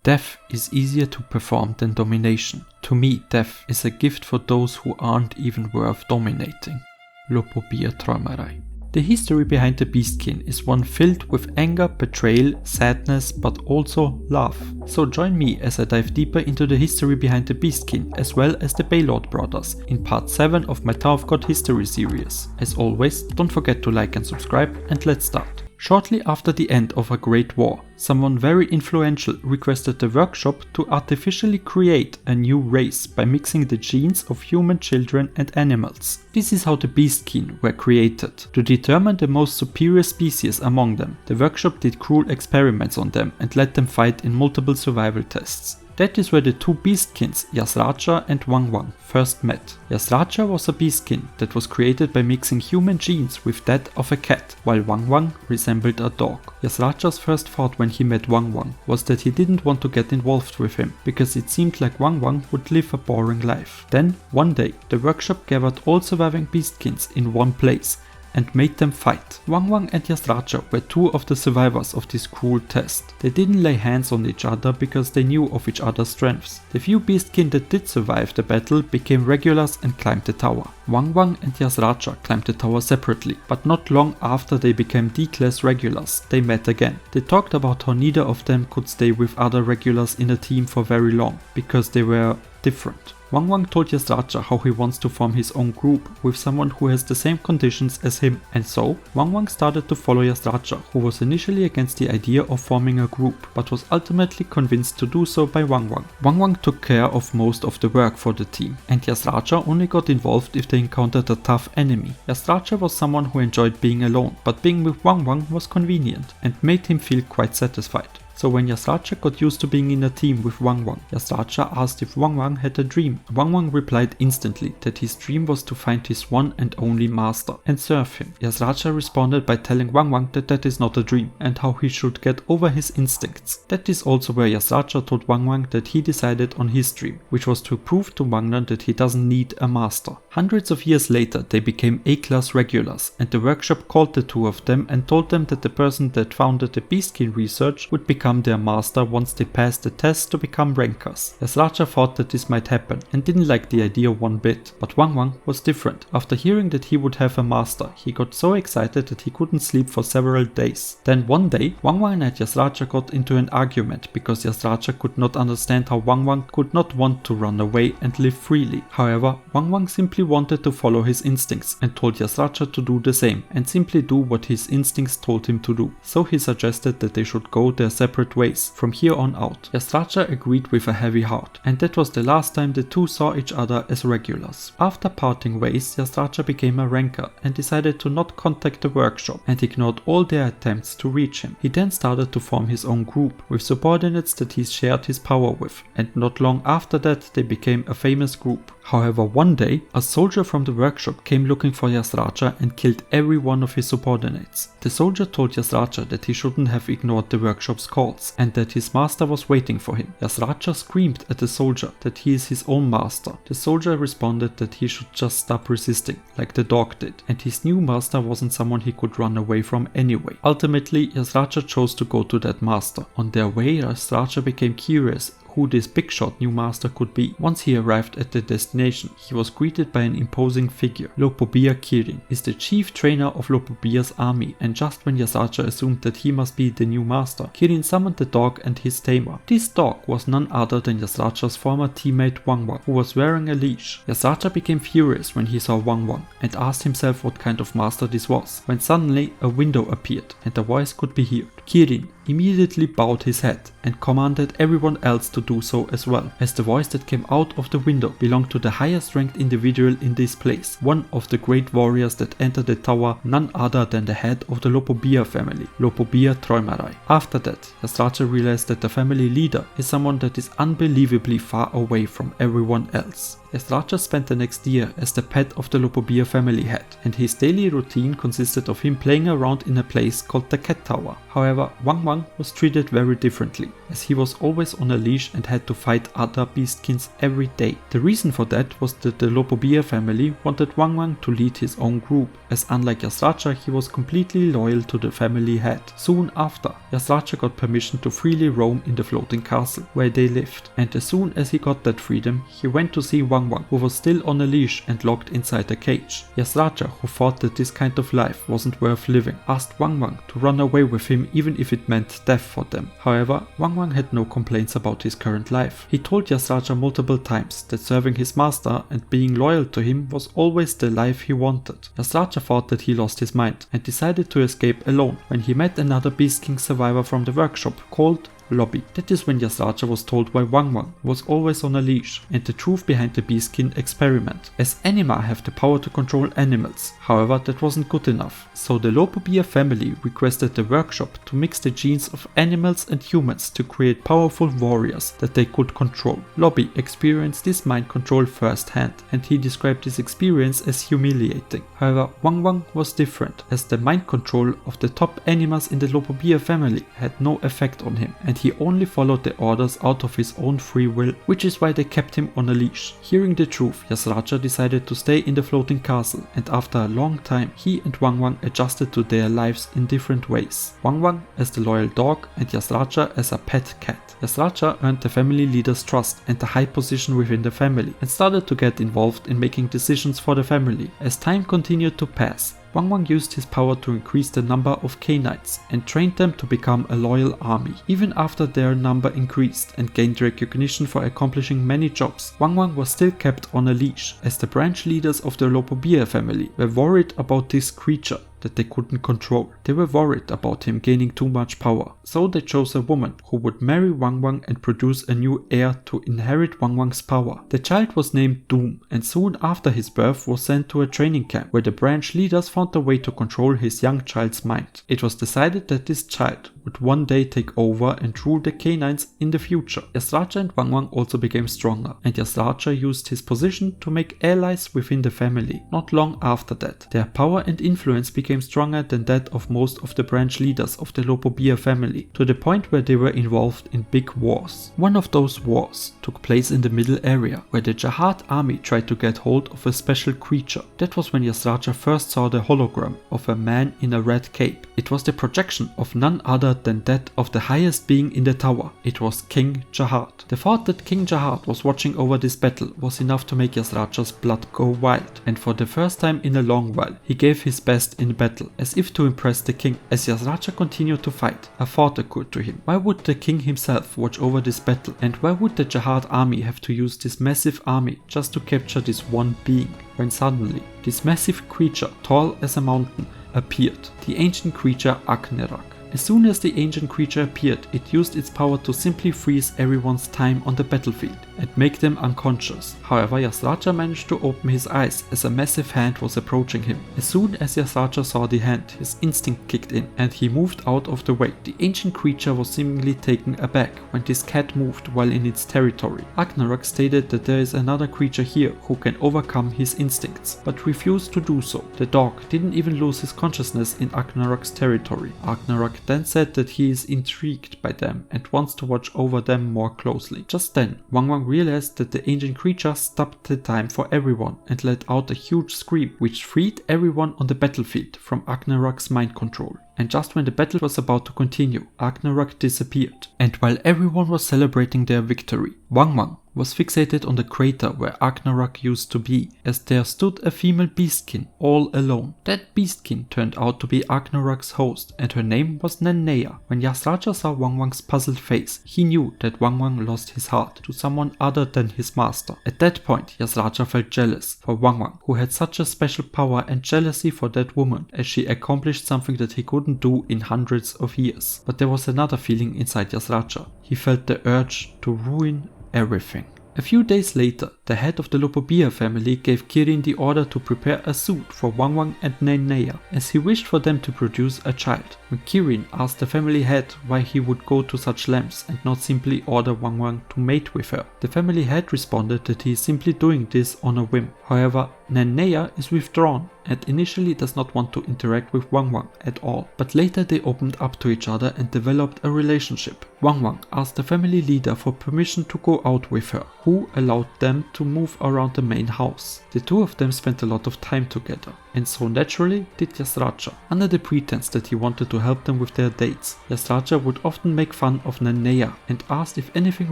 Death is easier to perform than domination. To me, death is a gift for those who aren't even worth dominating. Po Bia Traumerei. The history behind the Beastkin is one filled with anger, betrayal, sadness, but also love. So join me as I dive deeper into the history behind the Beastkin as well as the Baylord Brothers in part 7 of my Tower of God history series. As always, don't forget to like and subscribe, and let's start. Shortly after the end of a great war, someone very influential requested the workshop to artificially create a new race by mixing the genes of human children and animals. This is how the Beastkin were created. To determine the most superior species among them, the workshop did cruel experiments on them and let them fight in multiple survival tests. That is where the two Beastkins, Yasratcha and WangWang, first met. Yasratcha was a Beastkin that was created by mixing human genes with that of a cat, while WangWang resembled a dog. Yasratcha's first thought when he met WangWang was that he didn't want to get involved with him, because it seemed like WangWang would live a boring life. Then, one day, the workshop gathered all surviving Beastkins in one place and made them fight. WangWang and Yasratcha were two of the survivors of this cruel test. They didn't lay hands on each other because they knew of each other's strengths. The few Beastkin that did survive the battle became regulars and climbed the tower. WangWang and Yasratcha climbed the tower separately, but not long after they became D-class regulars, they met again. They talked about how neither of them could stay with other regulars in a team for very long, because they were different. WangWang told Yasratcha how he wants to form his own group with someone who has the same conditions as him, and so WangWang started to follow Yasratcha, who was initially against the idea of forming a group, but was ultimately convinced to do so by WangWang. WangWang took care of most of the work for the team, and Yasratcha only got involved if they encountered a tough enemy. Yasratcha was someone who enjoyed being alone, but being with WangWang was convenient and made him feel quite satisfied. So when Yasratcha got used to being in a team with WangWang, Yasratcha asked if WangWang had a dream. WangWang replied instantly that his dream was to find his one and only master and serve him. Yasratcha responded by telling WangWang that that is not a dream and how he should get over his instincts. That is also where Yasratcha told WangWang that he decided on his dream, which was to prove to WangWang that he doesn't need a master. Hundreds of years later, they became A-class regulars, and the workshop called the two of them and told them that the person that founded the Beastkin research would become their master once they passed the test to become rankers. Yasratcha thought that this might happen and didn't like the idea one bit, but WangWang was different. After hearing that he would have a master, he got so excited that he couldn't sleep for several days. Then one day, WangWang and Yasratcha got into an argument because Yasratcha could not understand how WangWang could not want to run away and live freely. However, WangWang simply wanted to follow his instincts and told Yasratcha to do the same and simply do what his instincts told him to do. So he suggested that they should go their separate ways from here on out. Yasratcha agreed with a heavy heart, and that was the last time the two saw each other as regulars. After parting ways, Yasratcha became a ranker and decided to not contact the workshop and ignored all their attempts to reach him. He then started to form his own group with subordinates that he shared his power with, and not long after that they became a famous group. However, one day, a soldier from the workshop came looking for Yasratcha and killed every one of his subordinates. The soldier told Yasratcha that he shouldn't have ignored the workshop's calls and that his master was waiting for him. Yasratcha screamed at the soldier that he is his own master. The soldier responded that he should just stop resisting, like the dog did, and his new master wasn't someone he could run away from anyway. Ultimately, Yasratcha chose to go to that master. On their way, Yasratcha became curious who this big shot new master could be. Once he arrived at the destination, he was greeted by an imposing figure. Po Bia Kirin is the chief trainer of Po Bia's army, and just when Yasratcha assumed that he must be the new master, Kirin summoned the dog and his tamer. This dog was none other than Yasratcha's former teammate WangWang, who was wearing a leash. Yasratcha became furious when he saw WangWang and asked himself what kind of master this was, when suddenly a window appeared and a voice could be heard. Kirin immediately bowed his head and commanded everyone else to do so as well, as the voice that came out of the window belonged to the highest ranked individual in this place, one of the great warriors that entered the tower, none other than the head of the Po Bia family, Po Bia Traumerei. After that, Yasratcha realized that the family leader is someone that is unbelievably far away from everyone else. Yasratcha spent the next year as the pet of the Po Bia family head, and his daily routine consisted of him playing around in a place called the Cat Tower. However, WangWang was treated very differently, as he was always on a leash and had to fight other beastkins every day. The reason for that was that the Po Bia family wanted WangWang to lead his own group, as unlike Yasratcha, he was completely loyal to the family head. Soon after, Yasratcha got permission to freely roam in the floating castle where they lived, and as soon as he got that freedom, he went to see WangWang, who was still on a leash and locked inside a cage. Yasratcha, who thought that this kind of life wasn't worth living, asked WangWang to run away with him even if it meant death for them. However, WangWang had no complaints about his current life. He told Yasratcha multiple times that serving his master and being loyal to him was always the life he wanted. Yasratcha thought that he lost his mind and decided to escape alone when he met another Beast King survivor from the workshop called Lobby. That is when Yasratcha was told why WangWang was always on a leash and the truth behind the Beastkin experiment, as anima have the power to control animals. However, that wasn't good enough, so the Po Bia family requested the workshop to mix the genes of animals and humans to create powerful warriors that they could control. Lobby experienced this mind control firsthand, and he described this experience as humiliating. However, WangWang was different, as the mind control of the top animals in the Po Bia family had no effect on him, and he only followed the orders out of his own free will, which is why they kept him on a leash. Hearing the truth, Yasratcha decided to stay in the floating castle, and after a long time, he and WangWang adjusted to their lives in different ways. WangWang as the loyal dog and Yasratcha as a pet cat. Yasratcha earned the family leader's trust and a high position within the family, and started to get involved in making decisions for the family. As time continued to pass, WangWang used his power to increase the number of canines and trained them to become a loyal army. Even after their number increased and gained recognition for accomplishing many jobs, WangWang was still kept on a leash, as the branch leaders of the Po Bia family were worried about this creature that they couldn't control. They were worried about him gaining too much power, so they chose a woman who would marry WangWang and produce a new heir to inherit WangWang's power. The child was named Doom, and soon after his birth was sent to a training camp where the branch leaders found a way to control his young child's mind. It was decided that this child would one day take over and rule the canines in the future. Yasratcha and WangWang also became stronger, and Yasratcha used his position to make allies within the family. Not long after that, their power and influence became stronger than that of most of the branch leaders of the Po Bia family, to the point where they were involved in big wars. One of those wars took place in the middle area, where the Jihad army tried to get hold of a special creature. That was when Yasratcha first saw the hologram of a man in a red cape. It was the projection of none other than that of the highest being in the tower. It was King Jihad. The thought that King Jihad was watching over this battle was enough to make Yasratcha's blood go wild, and for the first time in a long while, he gave his best in battle, as if to impress the king. As Yasratcha continued to fight, a thought occurred to him. Why would the king himself watch over this battle, and why would the Jihad army have to use this massive army just to capture this one being? When suddenly, this massive creature, tall as a mountain, appeared, the ancient creature Akrinak. As soon as the ancient creature appeared, it used its power to simply freeze everyone's time on the battlefield and make them unconscious. However, Yasratcha managed to open his eyes as a massive hand was approaching him. As soon as Yasratcha saw the hand, his instinct kicked in and he moved out of the way. The ancient creature was seemingly taken aback when this cat moved while in its territory. Akrinak stated that there is another creature here who can overcome his instincts, but refused to do so. The dog didn't even lose his consciousness in Akrinak's territory. Akrinak then said that he is intrigued by them and wants to watch over them more closely. Just then, WangWang realized that the ancient creature stopped the time for everyone and let out a huge scream, which freed everyone on the battlefield from Akrinak's mind control. And just when the battle was about to continue, Akrinak disappeared. And while everyone was celebrating their victory, WangWang was fixated on the crater where Akrinak used to be, as there stood a female beastkin all alone. That beastkin turned out to be Akrinak's host, and her name was Nen Neya. When Yasratcha saw WangWang's puzzled face, he knew that WangWang lost his heart to someone other than his master. At that point, Yasratcha felt jealous for WangWang, who had such a special power, and jealousy for that woman, as she accomplished something that he couldn't do in hundreds of years. But there was another feeling inside Yasratcha. He felt the urge to ruin everything. A few days later, the head of the Po Bia family gave Kirin the order to prepare a suit for WangWang and Nen Neya, as he wished for them to produce a child. When Kirin asked the family head why he would go to such lengths and not simply order WangWang to mate with her, the family head responded that he is simply doing this on a whim. However, Nen Neya is withdrawn and initially does not want to interact with WangWang at all, but later they opened up to each other and developed a relationship. WangWang asked the family leader for permission to go out with her, who allowed them to move around the main house. The two of them spent a lot of time together, and so naturally did Yasratcha. Under the pretense that he wanted to help them with their dates, Yasratcha would often make fun of Nen Neya and asked if anything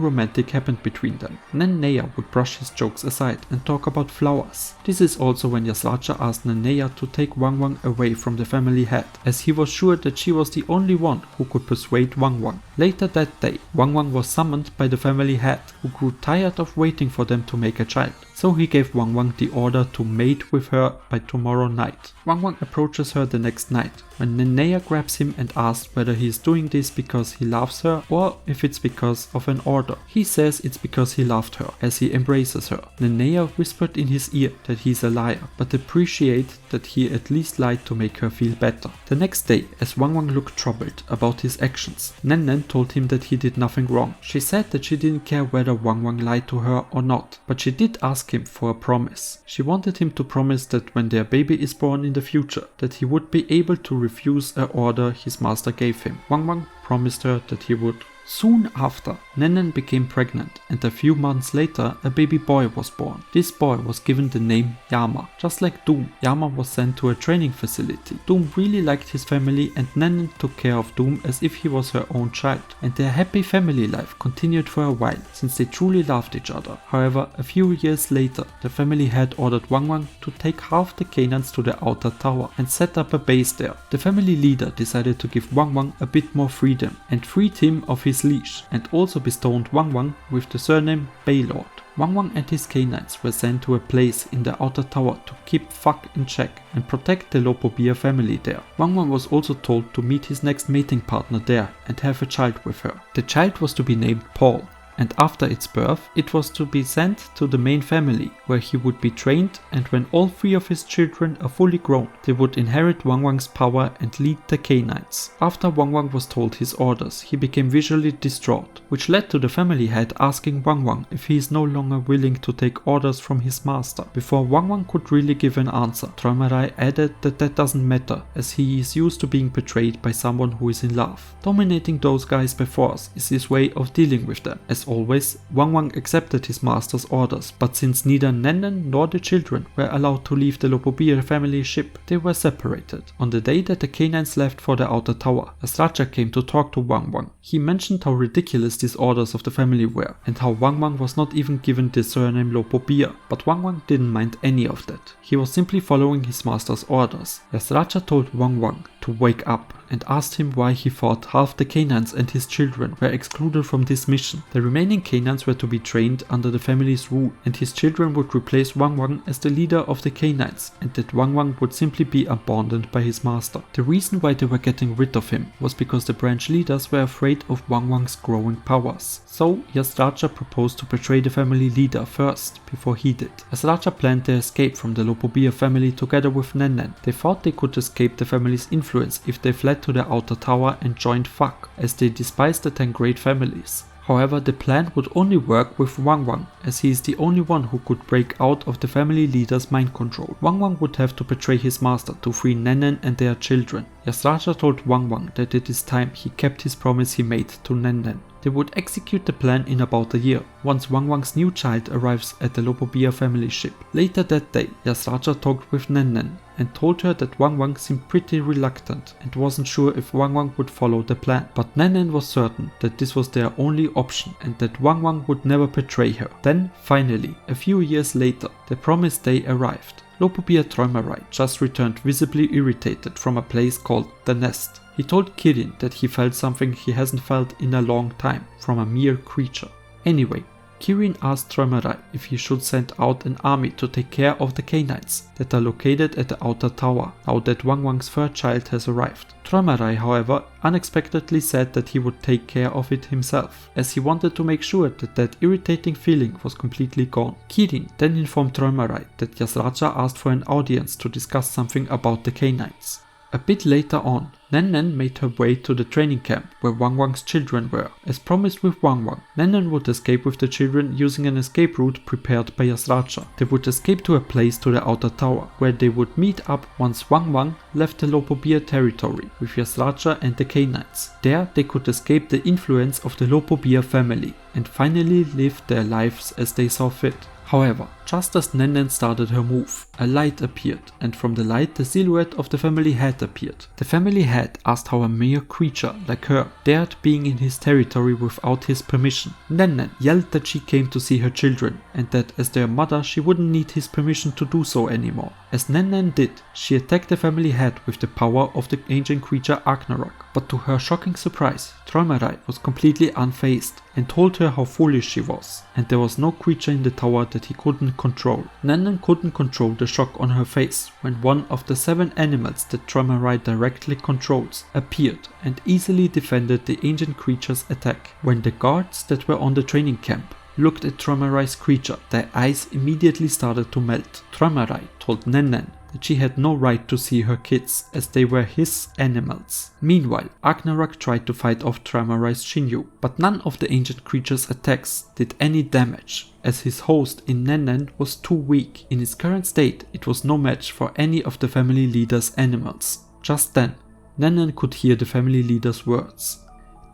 romantic happened between them. Nen Neya would brush his jokes aside and talk about flowers. This is also when Yasratcha asked Nen Neya to take WangWang away from the family head, as he was sure that she was the only one who could persuade WangWang. Later that day, WangWang was summoned by the family head, who grew tired of waiting for them to make a child. So he gave WangWang the order to mate with her by tomorrow night. WangWang approaches her the next night, when Nen Neya grabs him and asks whether he is doing this because he loves her or if it's because of an order. He says it's because he loved her, as he embraces her. Nen Neya whispered in his ear that he's a liar, but appreciate that he at least lied to make her feel better. The next day, as WangWang looked troubled about his actions, NenNen told him that he did nothing wrong. She said that she didn't care whether WangWang lied to her or not, but she did ask him for a promise. She wanted him to promise that when their baby is born in the future, that he would be able to refuse an order his master gave him. WangWang promised her that he would. Soon after, NenNen became pregnant, and a few months later a baby boy was born. This boy was given the name Yama. Just like Doom, Yama was sent to a training facility. Doom really liked his family and NenNen took care of Doom as if he was her own child, and their happy family life continued for a while, since they truly loved each other. However, a few years later, the family had ordered WangWang to take half the canines to the outer tower and set up a base there. The family leader decided to give WangWang a bit more freedom and freed him of his leash, and also bestowed WangWang with the surname Baylord. WangWang and his canines were sent to a place in the outer tower to keep fuck in check and protect the Po Bia family there. WangWang was also told to meet his next mating partner there and have a child with her. The child was to be named Paul, and after its birth it was to be sent to the main family, where he would be trained, and when all three of his children are fully grown, they would inherit WangWang's power and lead the canines. After WangWang was told his orders, he became visually distraught, which led to the family head asking WangWang if he is no longer willing to take orders from his master. Before WangWang could really give an answer, Traumerai added that that doesn't matter, as he is used to being betrayed by someone who is in love. Dominating those guys by force is his way of dealing with them. As always, WangWang accepted his master's orders, but since neither NenNen nor the children were allowed to leave the Po Bia family ship, they were separated. On the day that the canines left for the outer tower, Yasratcha came to talk to WangWang. He mentioned how ridiculous these orders of the family were, and how WangWang was not even given the surname Po Bia, but WangWang didn't mind any of that. He was simply following his master's orders. Yasratcha told WangWang to wake up and asked him why he thought half the canines and his children were excluded from this mission. The remaining canines were to be trained under the family's rule, and his children would replace WangWang as the leader of the canines, and that WangWang would simply be abandoned by his master. The reason why they were getting rid of him was because the branch leaders were afraid of WangWang's growing powers. So Yasratcha proposed to betray the family leader first, before he did. Yasratcha planned their escape from the Po Bia family together with NenNen. They thought they could escape the family's influence if they fled to the outer tower and joined fuck, as they despised the 10 great families. However, the plan would only work with WangWang, as he is the only one who could break out of the family leader's mind control. WangWang would have to betray his master to free NenNen and their children. Yasratcha told WangWang that it is time he kept his promise he made to NenNen. They would execute the plan in about a year, once WangWang's new child arrives at the Po Bia family ship. Later that day, Yasratcha talked with NenNen and told her that WangWang seemed pretty reluctant and wasn't sure if WangWang would follow the plan. But NenNen was certain that this was their only option and that WangWang would never betray her. Then, finally, a few years later, the promised day arrived. Po Bia Traumerei just returned visibly irritated from a place called The Nest. He told Kirin that he felt something he hasn't felt in a long time from a mere creature. Anyway, Kirin asked Traumerai if he should send out an army to take care of the canines that are located at the outer tower, now that WangWang's third child has arrived. Traumerai, however, unexpectedly said that he would take care of it himself, as he wanted to make sure that that irritating feeling was completely gone. Kirin then informed Traumerai that Yasratcha asked for an audience to discuss something about the canines. A bit later on, NenNen made her way to the training camp where WangWang's children were. As promised with WangWang, NenNen would escape with the children using an escape route prepared by Yasratcha. They would escape to a place to the outer tower, where they would meet up once WangWang left the Po Bia territory with Yasratcha and the canines. There they could escape the influence of the Po Bia family and finally live their lives as they saw fit. However, just as NenNen started her move, a light appeared, and from the light the silhouette of the family head appeared. The family head asked how a mere creature like her dared being in his territory without his permission. NenNen yelled that she came to see her children, and that as their mother she wouldn't need his permission to do so anymore. As NenNen did, she attacked the family head with the power of the ancient creature Akrinak, but to her shocking surprise, Traumerai was completely unfazed and told her how foolish she was, and there was no creature in the tower that he couldn't control. NenNen couldn't control the shock on her face when one of the 7 animals that Traumerai directly controls appeared and easily defended the ancient creature's attack. When the guards that were on the training camp looked at Traumerai's creature, their eyes immediately started to melt. Traumerai told NenNen that she had no right to see her kids as they were his animals. Meanwhile, Akrinak tried to fight off Traumerai's Shinju, but none of the ancient creature's attacks did any damage, as his host in NenNen was too weak. In its current state, it was no match for any of the family leader's animals. Just then, NenNen could hear the family leader's words.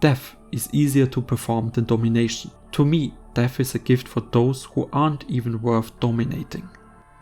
Death is easier to perform than domination. To me, death is a gift for those who aren't even worth dominating.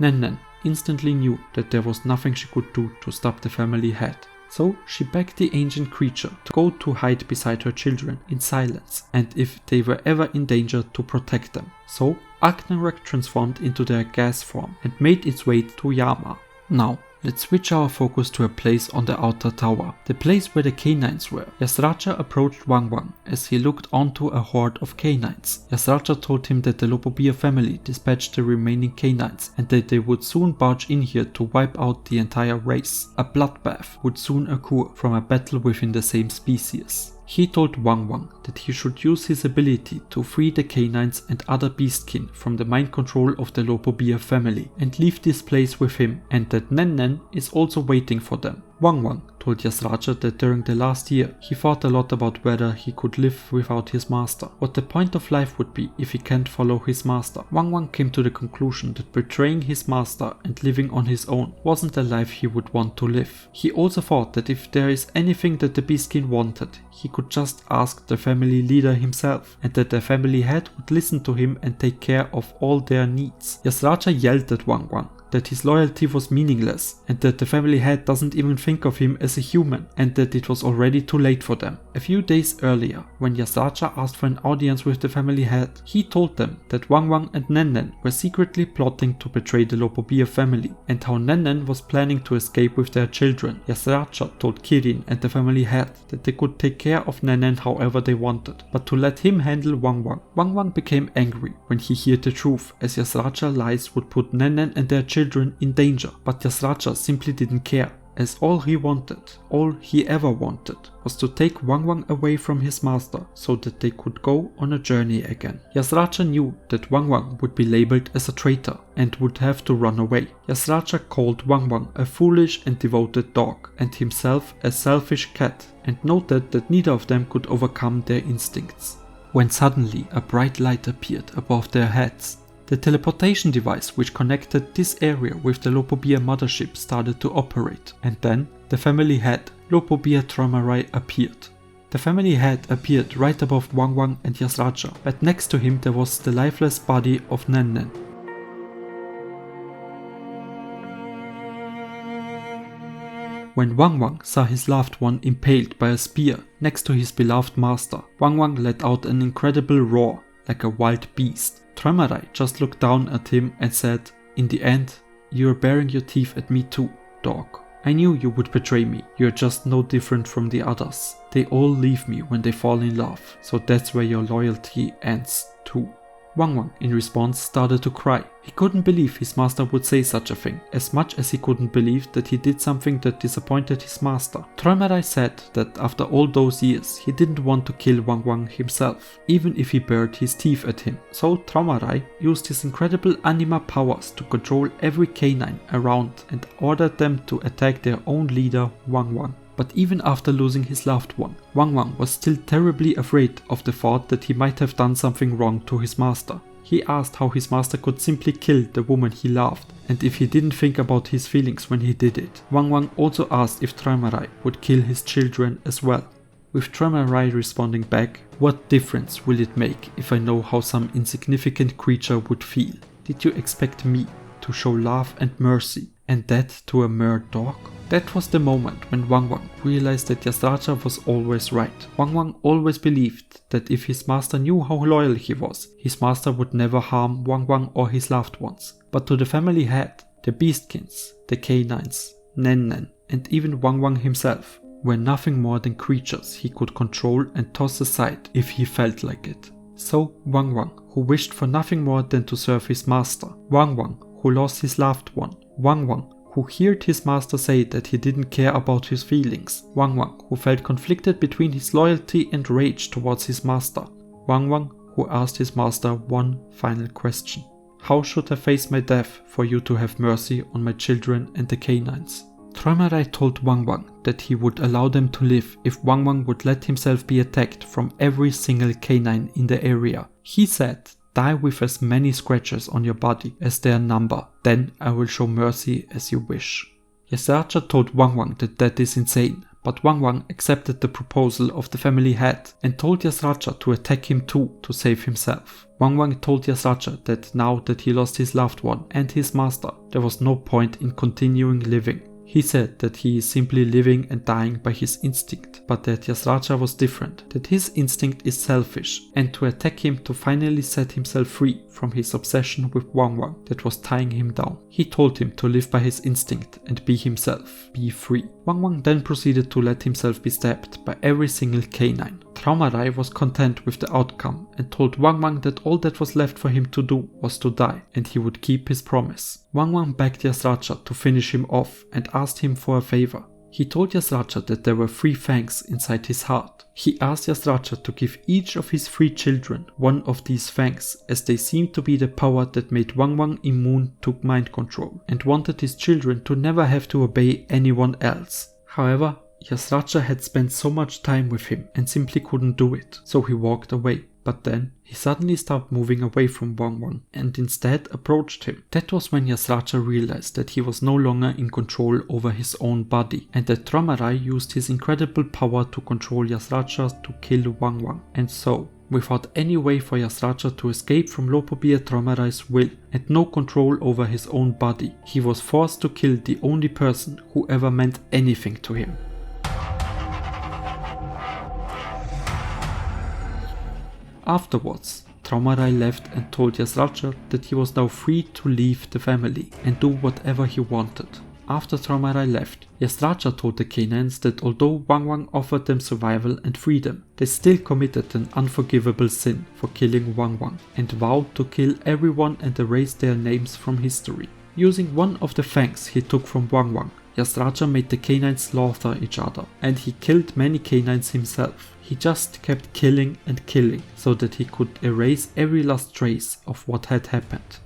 NenNen instantly knew that there was nothing she could do to stop the family head, so she begged the ancient creature to go to hide beside her children in silence, and if they were ever in danger, to protect them. So Akrinak transformed into their gas form and made its way to Yama. Now, let's switch our focus to a place on the outer tower, the place where the canines were. Yasratcha approached WangWang as he looked onto a horde of canines. Yasratcha told him that the Po Bia family dispatched the remaining canines and that they would soon barge in here to wipe out the entire race. A bloodbath would soon occur from a battle within the same species. He told WangWang that he should use his ability to free the canines and other beastkin from the mind control of the Po Bia family and leave this place with him, and that NenNen is also waiting for them. WangWang told Yasratcha that during the last year he thought a lot about whether he could live without his master, what the point of life would be if he can't follow his master. WangWang came to the conclusion that betraying his master and living on his own wasn't a life he would want to live. He also thought that if there is anything that the beastkin wanted, he could just ask the family leader himself, and that the family head would listen to him and take care of all their needs. Yasratcha yelled at WangWang that his loyalty was meaningless, and that the family head doesn't even think of him as a human, and that it was already too late for them. A few days earlier, when Yasratcha asked for an audience with the family head, he told them that WangWang and NenNen were secretly plotting to betray the Po Bia family, and how NenNen was planning to escape with their children. Yasratcha told Kirin and the family head that they could take care of NenNen however they wanted, but to let him handle WangWang. WangWang became angry when he heard the truth, as Yasratcha's lies would put NenNen and their children in danger, but Yasratcha simply didn't care, as all he wanted, all he ever wanted, was to take WangWang away from his master so that they could go on a journey again. Yasratcha knew that WangWang would be labeled as a traitor and would have to run away. Yasratcha called WangWang a foolish and devoted dog, and himself a selfish cat, and noted that neither of them could overcome their instincts. When suddenly a bright light appeared above their heads, the teleportation device which connected this area with the Po Bia mothership started to operate, and then the family head, Po Bia Traumerei, appeared. The family head appeared right above WangWang and Yasratcha, but next to him there was the lifeless body of NenNen. When WangWang saw his loved one impaled by a spear next to his beloved master, WangWang let out an incredible roar, like a wild beast. Traumerai just looked down at him and said, "In the end, you are baring your teeth at me too, dog. I knew you would betray me. You're just no different from the others. They all leave me when they fall in love, so that's where your loyalty ends too." WangWang in response started to cry. He couldn't believe his master would say such a thing, as much as he couldn't believe that he did something that disappointed his master. Traumerai said that after all those years he didn't want to kill WangWang himself, even if he bared his teeth at him. So Traumerai used his incredible anima powers to control every canine around and ordered them to attack their own leader WangWang. But even after losing his loved one, WangWang was still terribly afraid of the thought that he might have done something wrong to his master. He asked how his master could simply kill the woman he loved, and if he didn't think about his feelings when he did it. WangWang also asked if Traumerai would kill his children as well, with Traumerai responding back, "What difference will it make if I know how some insignificant creature would feel? Did you expect me to show love and mercy, and that to a mere dog?" That was the moment when WangWang realized that Yasratcha was always right. WangWang always believed that if his master knew how loyal he was, his master would never harm WangWang or his loved ones. But to the family head, the beastkins, the canines, NenNen, and even WangWang himself were nothing more than creatures he could control and toss aside if he felt like it. So WangWang, who wished for nothing more than to serve his master, WangWang, who lost his loved one, WangWang, who heard his master say that he didn't care about his feelings, WangWang, who felt conflicted between his loyalty and rage towards his master, WangWang, who asked his master one final question: "How should I face my death for you to have mercy on my children and the canines?" Traumerai told WangWang that he would allow them to live if WangWang would let himself be attacked from every single canine in the area. He said, "Die with as many scratches on your body as their number, then I will show mercy as you wish." Yasratcha told WangWang that that is insane, but WangWang accepted the proposal of the family head and told Yasratcha to attack him too to save himself. WangWang told Yasratcha that now that he lost his loved one and his master, there was no point in continuing living. He said that he is simply living and dying by his instinct, but that Yasratcha was different, that his instinct is selfish, and to attack him to finally set himself free from his obsession with WangWang that was tying him down. He told him to live by his instinct and be himself, be free. WangWang then proceeded to let himself be stabbed by every single canine. Traumerai was content with the outcome and told WangWang that all that was left for him to do was to die, and he would keep his promise. WangWang begged Yasratcha to finish him off and asked him for a favor. He told Yasratcha that there were 3 fangs inside his heart. He asked Yasratcha to give each of his 3 children one of these fangs, as they seemed to be the power that made WangWang immune to mind control, and wanted his children to never have to obey anyone else. However, Yasratcha had spent so much time with him and simply couldn't do it, so he walked away. But then he suddenly stopped moving away from WangWang and instead approached him. That was when Yasratcha realized that he was no longer in control over his own body, and that Traumerai used his incredible power to control Yasratcha to kill WangWang. And so, without any way for Yasratcha to escape from Po Bia Traumerei's will and no control over his own body, he was forced to kill the only person who ever meant anything to him. Afterwards, Traumerai left and told Yasratcha that he was now free to leave the family and do whatever he wanted. After Traumerai left, Yasratcha told the canines that although WangWang offered them survival and freedom, they still committed an unforgivable sin for killing WangWang and vowed to kill everyone and erase their names from history. Using one of the fangs he took from WangWang, Yasratcha made the canines slaughter each other, and he killed many canines himself. He just kept killing and killing so that he could erase every last trace of what had happened.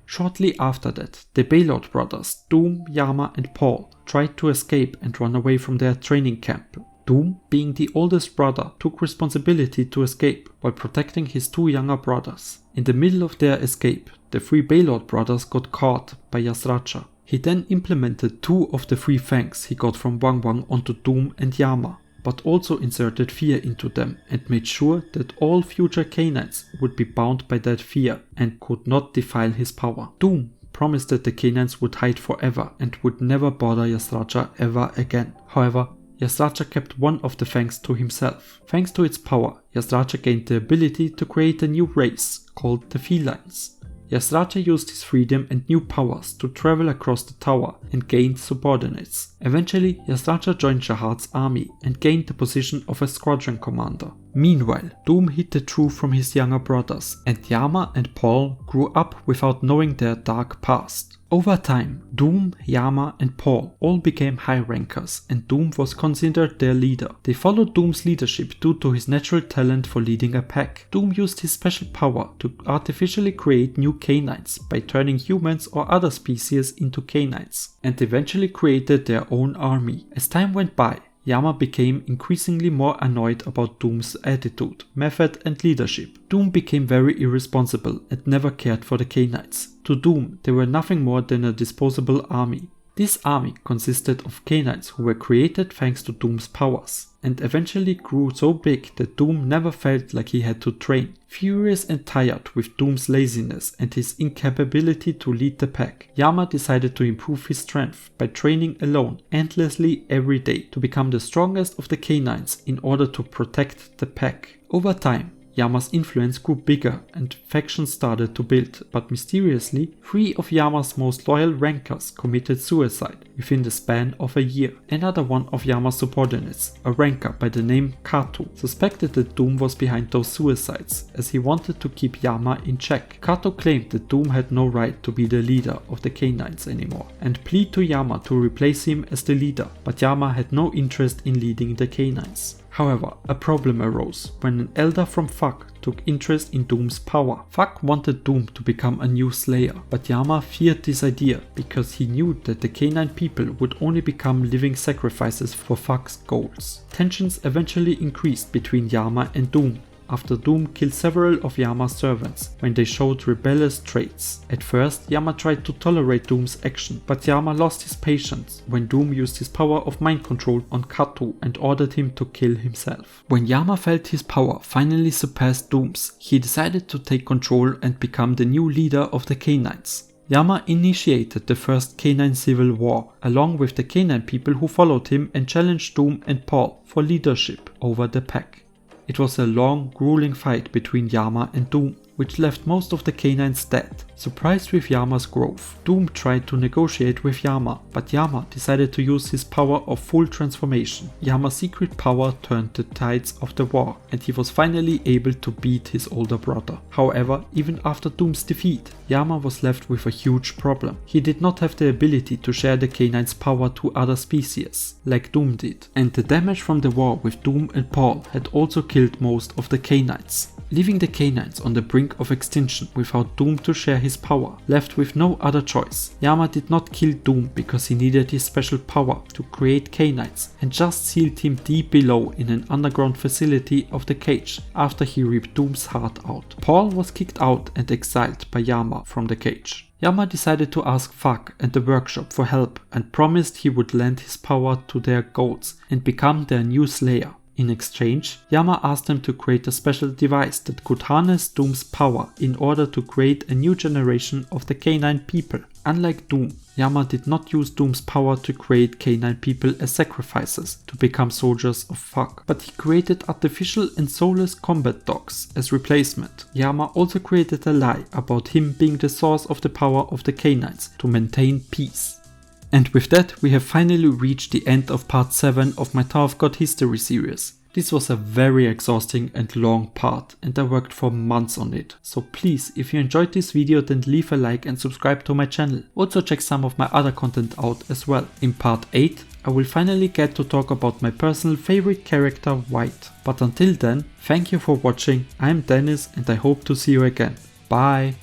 Shortly after that, the Baylord Brothers, Doom, Yama and Paul, tried to escape and run away from their training camp. Doom, being the oldest brother, took responsibility to escape while protecting his 2 younger brothers. In the middle of their escape, the 3 Baylord Brothers got caught by Yasratcha. He then implemented 2 of the 3 fangs he got from WangWang onto Doom and Yama, but also inserted fear into them and made sure that all future canines would be bound by that fear and could not defile his power. Doom promised that the canines would hide forever and would never bother Yasratcha ever again. However, Yasratcha kept one of the fangs to himself. Thanks to its power, Yasratcha gained the ability to create a new race called the Felines. Yasratcha used his freedom and new powers to travel across the tower and gained subordinates. Eventually, Yasratcha joined Shahad's army and gained the position of a squadron commander. Meanwhile, Doom hid the truth from his younger brothers, and Yama and Paul grew up without knowing their dark past. Over time, Doom, Yama and Paul all became high rankers, and Doom was considered their leader. They followed Doom's leadership due to his natural talent for leading a pack. Doom used his special power to artificially create new canines by turning humans or other species into canines, and eventually created their own army. As time went by, Yama became increasingly more annoyed about Doom's attitude, method and leadership. Doom became very irresponsible and never cared for the canines. To Doom, they were nothing more than a disposable army. This army consisted of canines who were created thanks to Doom's powers, and eventually grew so big that Doom never felt like he had to train. Furious and tired with Doom's laziness and his incapability to lead the pack, Yama decided to improve his strength by training alone endlessly every day to become the strongest of the canines in order to protect the pack. Over time, Yama's influence grew bigger and factions started to build, but mysteriously, 3 of Yama's most loyal rankers committed suicide within the span of a year. Another one of Yama's subordinates, a ranker by the name Kato, suspected that Doom was behind those suicides, as he wanted to keep Yama in check. Kato claimed that Doom had no right to be the leader of the canines anymore, and pleaded to Yama to replace him as the leader, but Yama had no interest in leading the canines. However, a problem arose when an elder from Fuck took interest in Doom's power. Fuck wanted Doom to become a new slayer, but Yama feared this idea because he knew that the canine people would only become living sacrifices for Fuck's goals. Tensions eventually increased between Yama and Doom after Doom killed several of Yama's servants when they showed rebellious traits. At first, Yama tried to tolerate Doom's action, but Yama lost his patience when Doom used his power of mind control on Kato and ordered him to kill himself. When Yama felt his power finally surpassed Doom's, he decided to take control and become the new leader of the canines. Yama initiated the first Canine Civil War, along with the canine people who followed him, and challenged Doom and Paul for leadership over the pack. It was a long, grueling fight between Yama and Doom, which left most of the canines dead. Surprised with Yama's growth, Doom tried to negotiate with Yama, but Yama decided to use his power of full transformation. Yama's secret power turned the tides of the war, and he was finally able to beat his older brother. However, even after Doom's defeat, Yama was left with a huge problem. He did not have the ability to share the canine's power to other species, like Doom did, and the damage from the war with Doom and Paul had also killed most of the canines. Leaving the canines on the brink of extinction without Doom to share his power, left with no other choice, Yama did not kill Doom because he needed his special power to create canines, and just sealed him deep below in an underground facility of the cage after he ripped Doom's heart out. Paul was kicked out and exiled by Yama from the cage. Yama decided to ask Fuck and the workshop for help and promised he would lend his power to their goats and become their new slayer. In exchange, Yama asked them to create a special device that could harness Doom's power in order to create a new generation of the canine people. Unlike Doom, Yama did not use Doom's power to create canine people as sacrifices to become soldiers of Fuck, but he created artificial and soulless combat dogs as replacement. Yama also created a lie about him being the source of the power of the canines to maintain peace. And with that, we have finally reached the end of part 7 of my Tower of God history series. This was a very exhausting and long part, and I worked for months on it. So please, if you enjoyed this video, then leave a like and subscribe to my channel. Also check some of my other content out as well. In part 8, I will finally get to talk about my personal favorite character, White. But until then, thank you for watching, I'm Dennis and I hope to see you again. Bye!